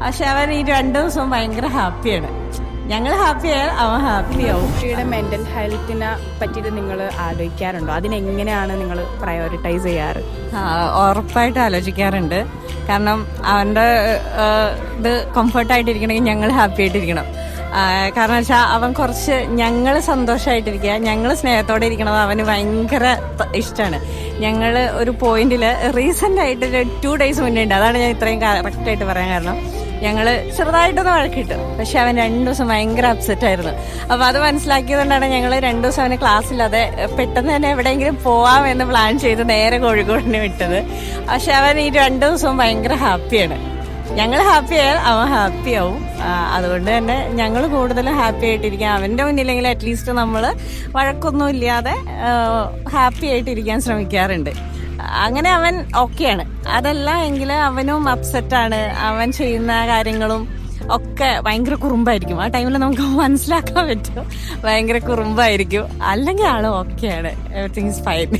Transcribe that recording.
പക്ഷെ അവൻ ഈ 2 ദിവസവും ഭയങ്കര ഹാപ്പിയാണ്. ഞങ്ങൾ ഹാപ്പിയായാൽ അവൻ ഹാപ്പിയാവും. കുട്ടിയുടെ മെന്റൽ ഹെൽത്തിനെ പറ്റിയിട്ട് നിങ്ങൾ ആലോചിക്കാറുണ്ടോ? അതിനെങ്ങനെയാണ് നിങ്ങൾ പ്രയോറിറ്റൈസ് ചെയ്യാറ്? ഉറപ്പായിട്ട് ആലോചിക്കാറുണ്ട്. കാരണം അവൻ്റെ ഇത് കംഫർട്ടായിട്ടിരിക്കണമെങ്കിൽ ഞങ്ങൾ ഹാപ്പി ആയിട്ടിരിക്കണം. കാരണം വെച്ചാൽ അവൻ കുറച്ച് ഞങ്ങൾ സന്തോഷമായിട്ടിരിക്കുക, ഞങ്ങൾ സ്നേഹത്തോടെ ഇരിക്കണത് അവന് ഭയങ്കര ഇഷ്ടമാണ്. ഞങ്ങൾ ഒരു പോയിന്റിൽ റീസെൻ്റായിട്ട് 2 days മുന്നേ ഉണ്ട്, അതാണ് ഞാൻ ഇത്രയും കറക്റ്റായിട്ട് പറയാൻ കാരണം. ഞങ്ങൾ ചെറുതായിട്ടൊന്ന് വഴക്കിട്ടു, പക്ഷെ അവൻ 2 ദിവസം ഭയങ്കര അപ്സെറ്റ് ആയിരുന്നു. അപ്പോൾ അത് മനസ്സിലാക്കിയതുകൊണ്ടാണ് ഞങ്ങൾ 2 ദിവസം അവന് ക്ലാസ്സില്ലാതെ പെട്ടെന്ന് തന്നെ എവിടെയെങ്കിലും പോവാമെന്ന് പ്ലാൻ ചെയ്ത് നേരെ കോഴിക്കോടിനെ വിട്ടത്. പക്ഷെ അവൻ ഈ 2 ദിവസവും ഭയങ്കര ഹാപ്പിയാണ്. ഞങ്ങൾ ഹാപ്പിയായാൽ അവൻ ഹാപ്പിയാവും. അതുകൊണ്ട് തന്നെ ഞങ്ങൾ കൂടുതലും ഹാപ്പി ആയിട്ടിരിക്കാൻ, അവൻ്റെ മുന്നിലെങ്കിൽ അറ്റ്ലീസ്റ്റ് നമ്മൾ വഴക്കൊന്നും ഇല്ലാതെ ഹാപ്പി ആയിട്ടിരിക്കാൻ ശ്രമിക്കാറുണ്ട്. അങ്ങനെ അവൻ ഓക്കെയാണ്. അതല്ല എങ്കിൽ അവനും അപ്സെറ്റാണ്. അവൻ ചെയ്യുന്ന കാര്യങ്ങളും ഒക്കെ ഭയങ്കര കുറുമ്പായിരിക്കും. ആ ടൈമിൽ നമുക്ക് മനസ്സിലാക്കാൻ പറ്റും ഭയങ്കര കുറുമ്പായിരിക്കും. അല്ലെങ്കിൽ ആൾ ഓക്കെയാണ്, എവറിത്തിങ് ഈസ് ഫൈൻ.